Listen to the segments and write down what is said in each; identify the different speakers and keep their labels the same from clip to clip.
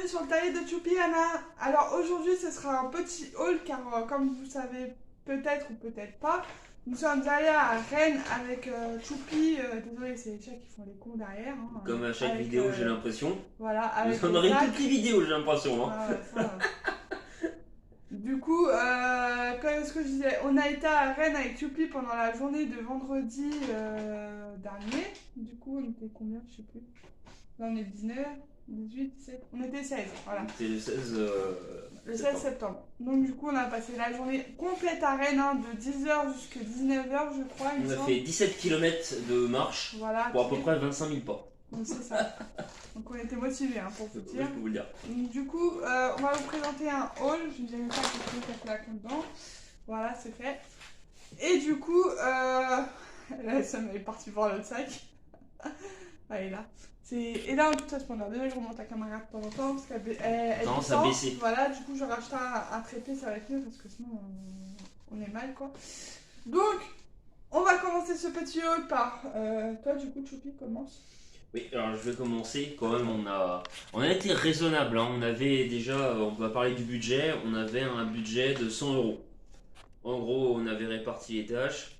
Speaker 1: bienvenue sur le taillé de Choupi Anna. Alors aujourd'hui ce sera un petit haul car comme vous savez peut-être ou peut-être pas, nous sommes allés à Rennes avec Choupi, désolé c'est les chats qui font les cons derrière. Hein,
Speaker 2: Comme à chaque
Speaker 1: avec,
Speaker 2: vidéo, j'ai l'impression.
Speaker 1: Voilà, avec
Speaker 2: On aurait une
Speaker 1: Zach.
Speaker 2: petite vidéo, j'ai l'impression. Hein.
Speaker 1: Ça. Du coup, comme ce que je disais, on a été à Rennes avec Choupi pendant la journée de vendredi dernier. Du coup, on était combien? Je sais plus. Là, on est 19, 18, 17. On était 16, voilà.
Speaker 2: C'était le 16,
Speaker 1: le 16 septembre. Donc, du coup, on a passé la journée complète à Rennes, hein, de 10h jusqu'à 19h, je crois.
Speaker 2: On a fait 17 km de marche
Speaker 1: voilà,
Speaker 2: pour à peu près 25 000 pas.
Speaker 1: Donc, c'est ça. Donc, on était motivés, hein, pour vous dire.
Speaker 2: Je peux vous le dire.
Speaker 1: Donc, du coup, on va vous présenter un haul. Je vous ai mis pas quelque chose à dedans. Voilà, c'est fait. Et du coup, là, ça m'est parti voir l'autre sac. Elle est là. Et là, en tout cas, désolé, je remonte la caméra de temps en temps parce qu'elle
Speaker 2: Non, ça baissait.
Speaker 1: Voilà, du coup, je rachète un trépied, ça va être mieux parce que sinon, on est mal, quoi. Donc, on va commencer ce petit haul par toi, du coup, Choupi, commence.
Speaker 2: Oui, alors je vais commencer. Quand même, on a été raisonnable. Hein. On avait déjà, on va parler du budget. On avait un budget de 100 euros. En gros, on avait réparti les tâches.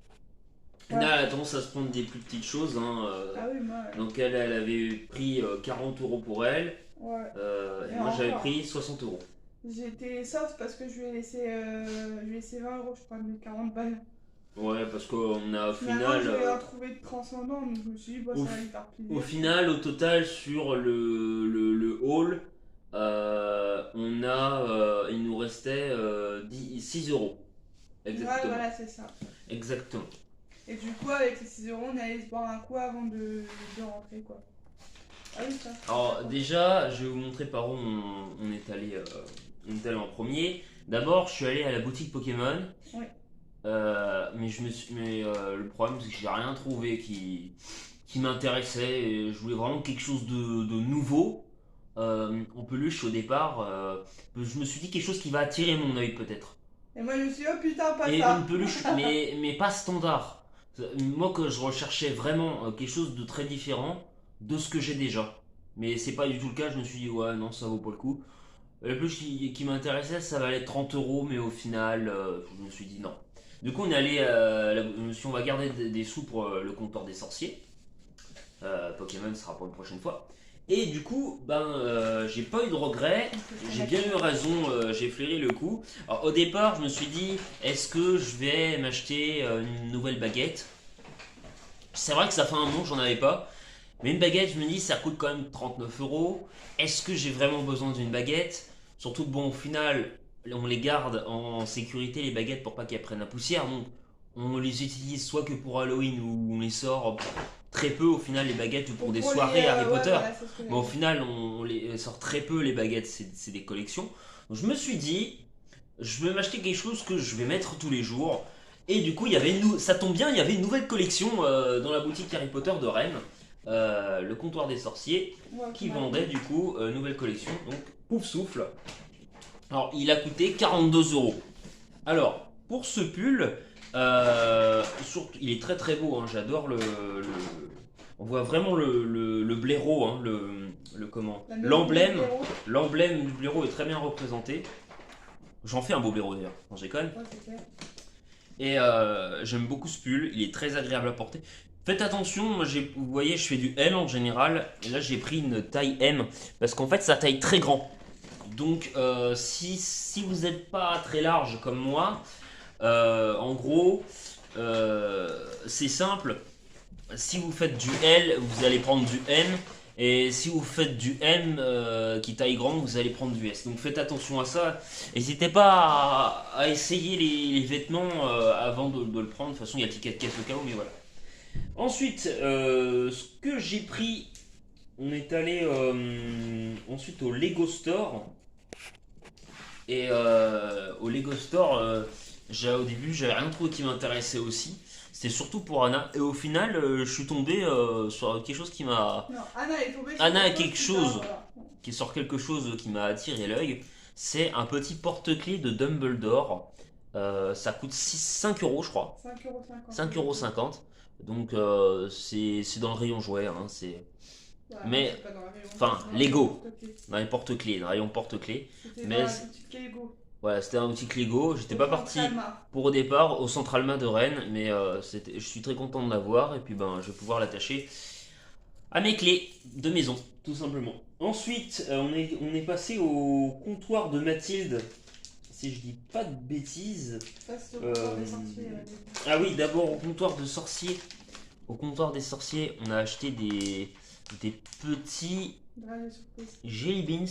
Speaker 1: Ouais.
Speaker 2: Là, elle a tendance à se prendre des plus petites choses. Hein.
Speaker 1: Ah oui, moi.
Speaker 2: Donc, elle avait pris 40 euros pour elle.
Speaker 1: Ouais.
Speaker 2: Et moi, j'avais pris 60 euros.
Speaker 1: J'étais soft parce que je lui ai laissé 20 euros, je crois, mais 40 balles.
Speaker 2: Ouais, parce qu'au final.
Speaker 1: Je vais en trouver de transcendant, donc je me suis dit, bah, ça va lui faire plaisir.
Speaker 2: Au final, au total, sur le haul, il nous restait 6 euros. Exactement.
Speaker 1: Ouais, voilà, c'est ça.
Speaker 2: Exactement.
Speaker 1: Et du coup, avec les 6 euros, on est allé se boire un coup avant de rentrer, quoi. Ah oui, ça.
Speaker 2: Alors, déjà, je vais vous montrer par où on est allé en premier. D'abord, je suis allé à la boutique Pokémon.
Speaker 1: Oui.
Speaker 2: Mais le problème, c'est que j'ai rien trouvé qui m'intéressait. Et je voulais vraiment quelque chose de nouveau. En peluche, au départ, je me suis dit quelque chose qui va attirer mon œil, peut-être.
Speaker 1: Et moi, je me suis dit, oh putain, pas
Speaker 2: Et
Speaker 1: ça.
Speaker 2: une peluche, mais pas standard. Moi, que je recherchais vraiment quelque chose de très différent de ce que j'ai déjà. Mais c'est pas du tout le cas, je me suis dit, ouais, non, ça vaut pas le coup. La peluche qui m'intéressait, ça valait 30 euros, mais au final, je me suis dit non. Du coup, on est allé, si on va garder des sous pour le comptoir des sorciers. Pokémon sera pour une prochaine fois. Et du coup, j'ai pas eu de regrets, j'ai bien eu raison, j'ai flairé le coup. Alors, au départ, je me suis dit, est-ce que je vais m'acheter une nouvelle baguette? C'est vrai que ça fait un moment que j'en avais pas. Mais une baguette, je me dis, ça coûte quand même 39 euros. Est-ce que j'ai vraiment besoin d'une baguette? Surtout que bon, au final, on les garde en sécurité, les baguettes, pour pas qu'elles prennent la poussière. Donc, on les utilise soit que pour Halloween ou on les sort très peu au final, les baguettes, ou pour des soirées Harry Potter.
Speaker 1: Voilà,
Speaker 2: Mais au final, on les sort très peu, les baguettes, c'est des collections. Donc, je me suis dit, je vais m'acheter quelque chose que je vais mettre tous les jours. Et du coup, ça tombe bien, il y avait une nouvelle collection dans la boutique Harry Potter de Rennes. Le comptoir des sorciers qui vendait du coup nouvelle collection, donc pouf souffle. Alors il a coûté 42 euros. Alors pour ce pull, il est très très beau, hein, j'adore on voit vraiment le blaireau, hein, l'emblème du blaireau est très bien représenté. J'en fais un beau blaireau d'ailleurs, quand j'ai quand même. Et j'aime beaucoup ce pull, il est très agréable à porter. Faites attention, moi vous voyez, je fais du L en général, et là j'ai pris une taille M, parce qu'en fait ça taille très grand. Donc si vous n'êtes pas très large comme moi, en gros, c'est simple, si vous faites du L, vous allez prendre du M, et si vous faites du M qui taille grand, vous allez prendre du S. Donc faites attention à ça, n'hésitez pas à essayer les vêtements avant de le prendre, de toute façon il y a le ticket de caisse au cas où, mais voilà. Ensuite, ce que j'ai pris, on est allé ensuite au Lego Store. Et au Lego Store, au début, j'avais rien trouvé qui m'intéressait aussi. C'était surtout pour Anna. Et au final, je suis tombé sur quelque chose qui m'a.
Speaker 1: Non, Anna est tombée sur
Speaker 2: Anna a
Speaker 1: quelque chose
Speaker 2: qui est sur quelque chose qui m'a attiré l'œil. C'est un petit porte-clés de Dumbledore. Ça coûte 5 euros, je crois.
Speaker 1: 5,50 €.
Speaker 2: 5,50 €. Donc c'est dans le rayon jouet, hein,
Speaker 1: Bah,
Speaker 2: Mais,
Speaker 1: c'est pas dans la rayon,
Speaker 2: enfin,
Speaker 1: dans la
Speaker 2: Lego.
Speaker 1: porte-clés.
Speaker 2: Dans les porte-clés, dans le rayon porte-clés.
Speaker 1: C'était
Speaker 2: Mais
Speaker 1: dans la
Speaker 2: c'est-
Speaker 1: boutique Lego.
Speaker 2: Voilà, c'était un boutique Lego. J'étais
Speaker 1: Au
Speaker 2: pas
Speaker 1: centre
Speaker 2: parti
Speaker 1: Alma.
Speaker 2: pour au départ au centre Alma de Rennes, mais je suis très content de l'avoir et puis ben, je vais pouvoir l'attacher à mes clés de maison, tout simplement. Ensuite, on est passé au comptoir de Mathilde, si je dis pas de bêtises.
Speaker 1: Ça, c'est au comptoir des sorciers.
Speaker 2: Ah oui, d'abord au comptoir de sorciers. Au comptoir des sorciers, on a acheté des petits
Speaker 1: Dragées surprises.
Speaker 2: jelly beans,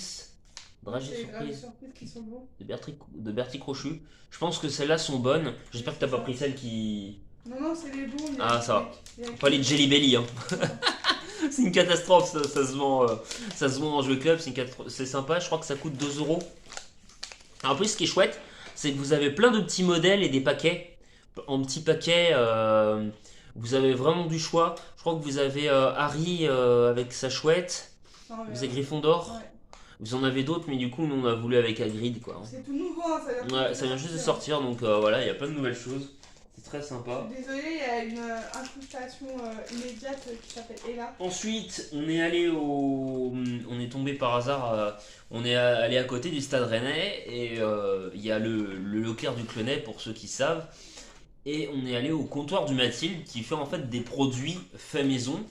Speaker 2: dragées
Speaker 1: C'est les dragées
Speaker 2: surprises
Speaker 1: surprises qui sont beaux.
Speaker 2: de Bertie Crochu. Je pense que celles-là sont bonnes. J'espère que t'as pas pris celles qui...
Speaker 1: Non, non, c'est les bons. il y a
Speaker 2: Ah,
Speaker 1: le
Speaker 2: ça va.
Speaker 1: cake. Il y a le
Speaker 2: Pas les
Speaker 1: cake.
Speaker 2: Jelly Belly, hein. C'est une catastrophe, ça se vend en jeu club, c'est sympa, je crois que ça coûte 2 euros. En plus, ce qui est chouette, c'est que vous avez plein de petits modèles et des paquets. En petits paquets, vous avez vraiment du choix. Je crois que vous avez Harry avec sa chouette,
Speaker 1: Non, mais,
Speaker 2: vous avez Gryffondor,
Speaker 1: ouais.
Speaker 2: vous en avez d'autres, mais du coup, nous on a voulu avec Hagrid, quoi.
Speaker 1: C'est tout nouveau, hein,
Speaker 2: Ouais, ça vient juste de sortir, donc voilà, il y a plein de nouvelles choses. C'est très sympa.
Speaker 1: Désolée, il y a une incrustation immédiate qui s'appelle Ella.
Speaker 2: Ensuite, on est tombé par hasard, on est allé à côté du Stade Rennais et il y a le Leclerc du Clenay pour ceux qui savent. Et on est allé au comptoir du Mathilde qui fait en fait des produits faits maison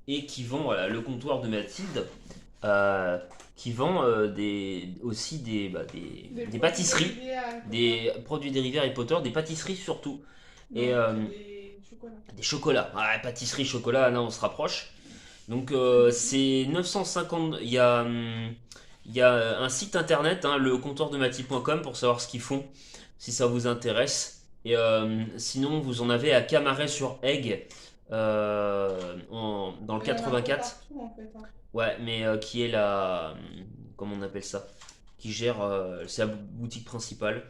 Speaker 2: et qui vend, voilà, le comptoir de Mathilde qui vend aussi des pâtisseries, des produits dérivés Harry Potter, des pâtisseries surtout. Et
Speaker 1: des chocolats.
Speaker 2: des chocolats. Ouais, pâtisserie, chocolat, là on se rapproche. Donc c'est 950. Il y a un site internet, hein, le comptoirdemathilde.com pour savoir ce qu'ils font, si ça vous intéresse. Et sinon, vous en avez à Camaret-sur-Aigle, dans le
Speaker 1: Il y en a
Speaker 2: 84.
Speaker 1: partout, en fait, hein.
Speaker 2: Ouais, mais qui est la. Comment on appelle ça? Qui gère. C'est la boutique principale.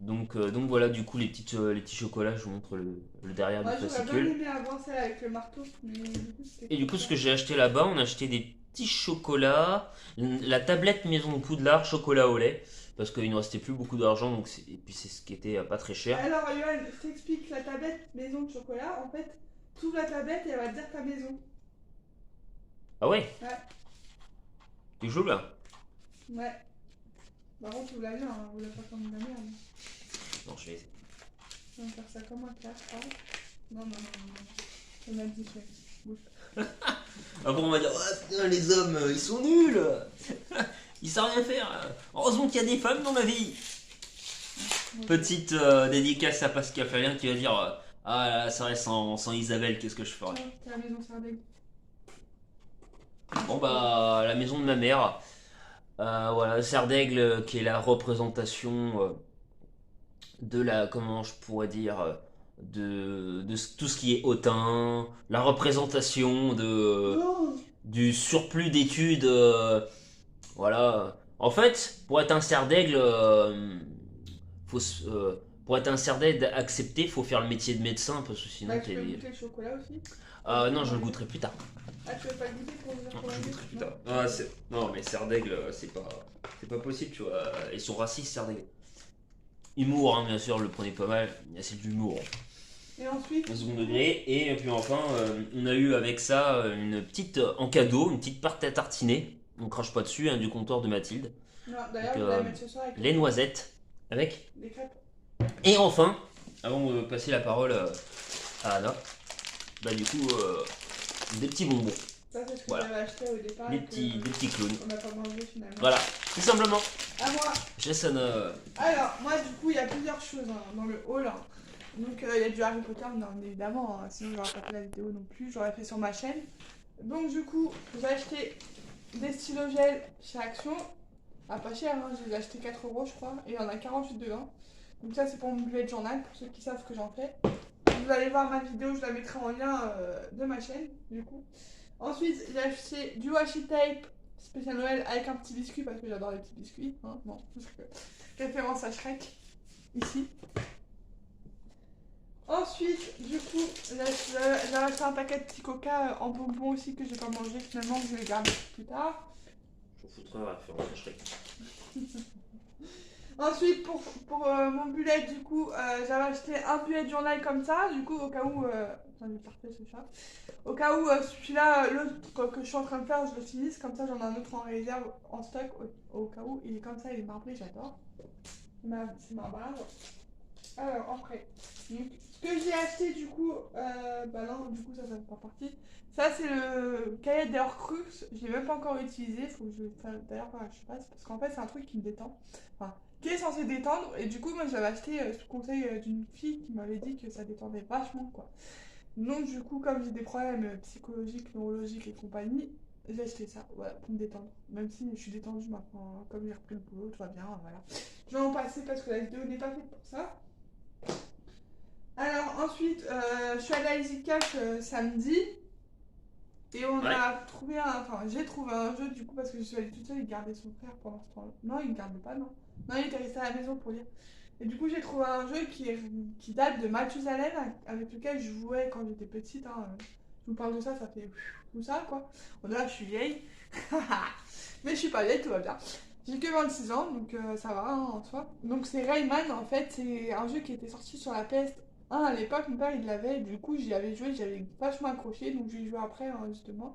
Speaker 2: Donc voilà, du coup, les petits chocolats, je vous montre le derrière
Speaker 1: Moi,
Speaker 2: du
Speaker 1: j'aurais bien
Speaker 2: fascicule.
Speaker 1: aimé avoir celle avec le marteau, mais du coup, c'était
Speaker 2: Et du coup, ce que
Speaker 1: compliqué.
Speaker 2: j'ai acheté là-bas, on a acheté des petits chocolats, la tablette Maison Poudlard, chocolat au lait, parce qu'il ne restait plus beaucoup d'argent, et puis c'est ce qui était pas très cher.
Speaker 1: Alors, Yoann, je t'explique la tablette maison de chocolat. En fait, tu ouvres la tablette et elle va te dire ta maison.
Speaker 2: Ah ouais?
Speaker 1: Ouais.
Speaker 2: Tu joues là?
Speaker 1: Ouais. Par contre, vous l'avez, hein, vous l'avez pas comme de la merde.
Speaker 2: Non, je vais essayer.
Speaker 1: On va faire ça comme un classe, pardon. Non, non, non, non, non. On a dit, bouge.
Speaker 2: Après, on va dire, oh, putain, les hommes, ils sont nuls! Ils savent rien faire! Heureusement qu'il y a des femmes dans la vie! Petite dédicace à Pascal Fabien qui va dire, ah là, c'est vrai, sans Isabelle, qu'est-ce que je ferais?
Speaker 1: Tiens, c'est la maison Sardaigne.
Speaker 2: Bon bah la maison de ma mère, voilà, Serre d'Aigle qui est la représentation de la, comment je pourrais dire, tout ce qui est hautain, la représentation
Speaker 1: Oh,
Speaker 2: du surplus d'études, voilà. En fait, pour être un Serre d'Aigle, pour être un Serre d'Aigle accepté, faut faire le métier de médecin parce que sinon
Speaker 1: bah, tu
Speaker 2: t'es...
Speaker 1: peux goûter le chocolat aussi.
Speaker 2: Non, je le goûterai plus tard.
Speaker 1: Ah, tu veux pas le goûter pour nous dire
Speaker 2: Non,
Speaker 1: comment
Speaker 2: je
Speaker 1: il est?
Speaker 2: goûterai plus tard. Ah, non, mais Serre d'Aigle, c'est pas possible, tu vois. Ils sont racistes, Serre d'Aigle. Humour, hein, bien sûr, le prenez pas mal. C'est de l'humour.
Speaker 1: Et ensuite,
Speaker 2: Au second degré. Et puis enfin, on a eu avec ça une petite, en cadeau, une petite pâte à tartiner. On crache pas dessus, hein, du comptoir de Mathilde.
Speaker 1: non, d'ailleurs,
Speaker 2: Donc,
Speaker 1: vous allez mettre ce soir avec
Speaker 2: Les noisettes. Avec.
Speaker 1: les crêpes.
Speaker 2: Et enfin, avant de passer la parole à Anna, bah du coup, des petits bonbons.
Speaker 1: Ça, c'est ce que
Speaker 2: Voilà.
Speaker 1: j'avais acheté au départ.
Speaker 2: Des
Speaker 1: et que
Speaker 2: petits clowns.
Speaker 1: on n'a pas mangé finalement.
Speaker 2: Voilà, tout simplement.
Speaker 1: À moi.
Speaker 2: Je laisse Anna.
Speaker 1: Alors, moi, du coup, il y a plusieurs choses hein, dans le haul, hein. Donc, il y a du Harry Potter, bien évidemment, hein, sinon j'aurais pas fait la vidéo non plus, j'aurais fait sur ma chaîne. Donc, du coup, j'ai acheté des stylos gel chez Action. Ah, pas cher, hein, je les ai achetés 4 euros, je crois, et il y en a 48 dedans. Donc, ça, c'est pour mon bullet journal, pour ceux qui savent ce que j'en fais. Vous allez voir ma vidéo, je la mettrai en lien de ma chaîne, du coup. Ensuite, j'ai acheté du washi tape spécial Noël avec un petit biscuit parce que j'adore les petits biscuits. Hein, non, parce que référence à Shrek, ici. Ensuite, du coup, j'ai acheté un paquet de petits coca en bonbons aussi que j'ai pas mangé finalement, que je vais garder plus tard.
Speaker 2: Je vous foutrai la référence à Shrek.
Speaker 1: Ensuite, pour mon bullet, du coup, j'avais acheté un bullet journal comme ça, du coup, au cas où. Attends, je vais ce chat. Au cas où celui-là, l'autre que je suis en train de faire, je le finisse, comme ça j'en ai un autre en réserve, en stock, au cas où. Il est comme ça, il est marbré, j'adore. C'est ma barre. Alors, après. Donc, ce que j'ai acheté, du coup, bah non, du coup, ça fait pas partie. Ça, c'est le cahier des Horcrux. Je l'ai même pas encore utilisé. Faut que je d'ailleurs, je passe. Parce qu'en fait, c'est un truc qui me détend. Enfin, qui est censé détendre. Et du coup, moi, je l'avais acheté sous conseil d'une fille qui m'avait dit que ça détendait vachement, quoi. Donc, du coup, comme j'ai des problèmes psychologiques, neurologiques et compagnie, j'ai acheté ça, voilà, pour me détendre. Même si je suis détendue maintenant, hein. Comme j'ai repris le boulot, tout va bien, voilà. Je vais en passer parce que la vidéo n'est pas faite pour ça. Alors ensuite, je suis allée à Easy Cash samedi et on a trouvé enfin j'ai trouvé un jeu du coup parce que je suis allée toute seule, il gardait son frère pendant ce temps-là. Non, il ne gardait pas, non. Non, il était resté à la maison pour lire. Et du coup, j'ai trouvé un jeu qui date de Mathusalem avec lequel je jouais quand j'étais petite. Hein. Je vous parle de ça, ça fait tout ça quoi. Bon, là, je suis vieille. Mais je suis pas vieille, tout va bien. J'ai que 26 ans, donc ça va hein, en soi. Donc c'est Rayman, en fait, c'est un jeu qui était sorti sur la PS1 à l'époque, mon père il l'avait, du coup j'y avais joué, j'avais vachement accroché, donc j'ai joué après hein, justement.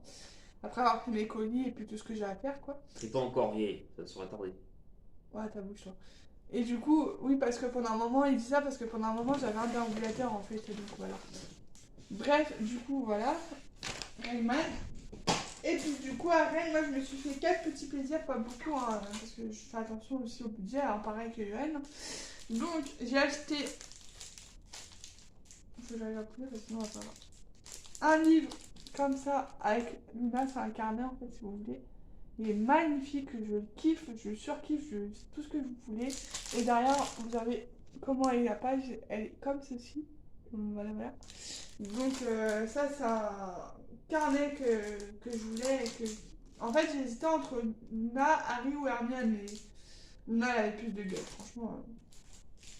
Speaker 1: Après avoir pris mes colis et puis tout ce que j'ai à faire quoi.
Speaker 2: C'est pas encore vieille, ça sera tardé.
Speaker 1: Ouais, ta bouche toi. Et du coup, oui, parce que pendant un moment, il dit ça parce que pendant un moment j'avais un déambulateur en fait, et donc voilà. Bref, du coup voilà, Rayman. Et puis du coup, à Rennes, moi je me suis fait quelques petits plaisirs, pas beaucoup, hein, parce que je fais attention aussi au budget, hein, pareil que Yoann. Donc j'ai acheté. Faut que j'aille la poulet parce que sinon ça va. Un livre comme ça, avec Luna, c'est un carnet en fait, si vous voulez. Il est magnifique, je le kiffe, je le surkiffe, tout ce que vous voulez. Et derrière, vous avez comment est la page, elle est comme ceci. Voilà, voilà. Donc ça, c'est un carnet que je voulais et que... En fait, j'hésitais entre Luna, Harry ou Hermione, mais Luna, elle avait plus de gueule, franchement.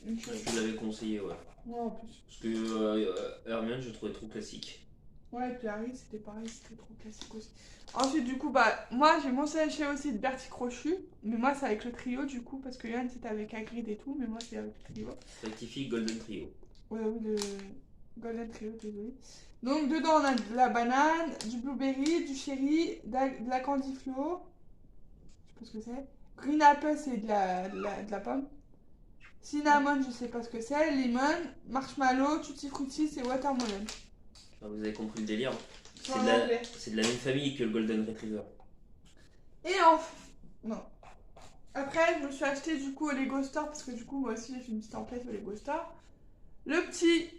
Speaker 1: Une chose.
Speaker 2: Tu l'avais conseillé, ouais.
Speaker 1: Ouais, en plus.
Speaker 2: Parce que Hermione, je trouvais trop classique.
Speaker 1: Ouais, et puis Harry, c'était pareil, c'était trop classique aussi. Ensuite, du coup, bah, moi, j'ai mon CHC aussi de Bertie Crochu, mais moi, c'est avec le trio, du coup, parce que Yann, c'était avec Hagrid et tout, mais moi, c'est avec le trio.
Speaker 2: Rectifie Golden Trio.
Speaker 1: Ouais, oui, le Golden Trio, désolé. Donc, dedans, on a de la banane, du blueberry, du cherry, de la candy flow, je sais pas ce que c'est. Green apple, c'est de la pomme. Cinnamon, je sais pas ce que c'est. Lemon, marshmallow, tutti frutti, c'est watermelon.
Speaker 2: Ah, vous avez compris le délire.
Speaker 1: C'est en anglais.
Speaker 2: C'est de la même famille que le Golden Retriever.
Speaker 1: Et enfin, non. Après, je me suis acheté du coup au Lego Store parce que du coup, moi aussi, j'ai fait une petite enquête au Lego Store. Le petit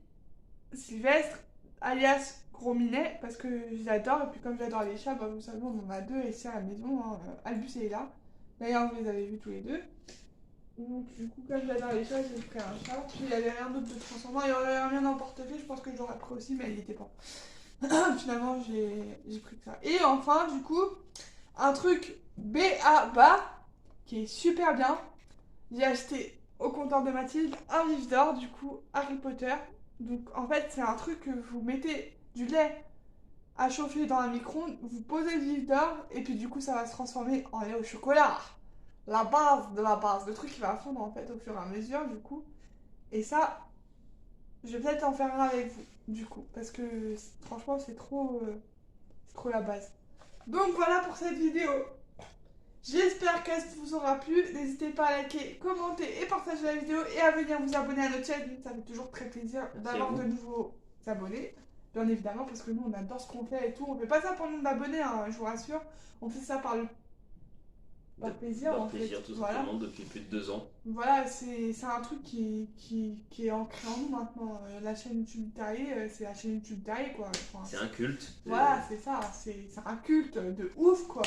Speaker 1: Sylvestre, alias Gros Minet, parce que je l'adore. Et puis, comme j'adore les chats, bah, vous savez, on en a deux ici à la maison. Hein. Albus est là. D'ailleurs, vous les avez vus tous les deux. Donc, du coup, comme j'adore les chats, j'ai pris un chat. Puis, il n'y avait rien d'autre de transcendant. Il y aurait rien dans le portefeuille, je pense que j'aurais pris aussi, mais il était pas. Finalement, j'ai pris que ça. Et enfin, du coup, un truc B.A.B.A. qui est super bien. J'ai acheté au comptoir de Mathilde un livre d'or, du coup, Harry Potter. Donc, en fait, c'est un truc que vous mettez du lait à chauffer dans un micro-ondes, vous posez le livre d'or, et puis du coup, ça va se transformer en lait au chocolat. La base de la base. Le truc qui va fondre, en fait, au fur et à mesure, du coup. Et ça, je vais peut-être en faire un avec vous, du coup, parce que franchement, c'est trop la base. Donc voilà pour cette vidéo. J'espère qu'elle vous aura plu. N'hésitez pas à liker, commenter et partager la vidéo et à venir vous abonner à notre chaîne. Ça fait toujours très plaisir d'avoir de nouveaux abonnés. Bien évidemment, parce que nous, on adore ce qu'on fait et tout. On fait pas ça pour le nombre d'abonnés, hein, je vous rassure. On fait ça par plaisir,
Speaker 2: par
Speaker 1: en
Speaker 2: plaisir,
Speaker 1: fait.
Speaker 2: tout
Speaker 1: Voilà.
Speaker 2: simplement, depuis plus de 2 ans.
Speaker 1: Voilà, c'est un truc qui est ancré en nous maintenant. La chaîne YouTube Terrier, c'est la chaîne YouTube Terrier, quoi. Enfin,
Speaker 2: c'est un culte.
Speaker 1: Voilà, c'est ça. C'est un culte de ouf, quoi.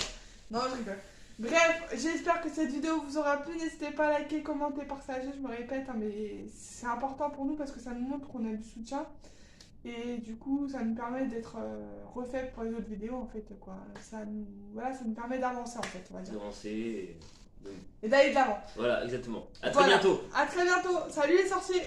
Speaker 1: Non, je rigole. Bref, j'espère que cette vidéo vous aura plu. N'hésitez pas à liker, commenter, partager. Je me répète, hein, mais c'est important pour nous parce que ça nous montre qu'on a du soutien. Et du coup, ça nous permet d'être refait pour les autres vidéos, en fait, quoi. Voilà, ça nous permet d'avancer, en fait, on va dire.
Speaker 2: D'avancer
Speaker 1: Et d'aller de l'avant.
Speaker 2: Voilà, exactement. À très
Speaker 1: Voilà.
Speaker 2: bientôt.
Speaker 1: À très bientôt. Salut les sorciers.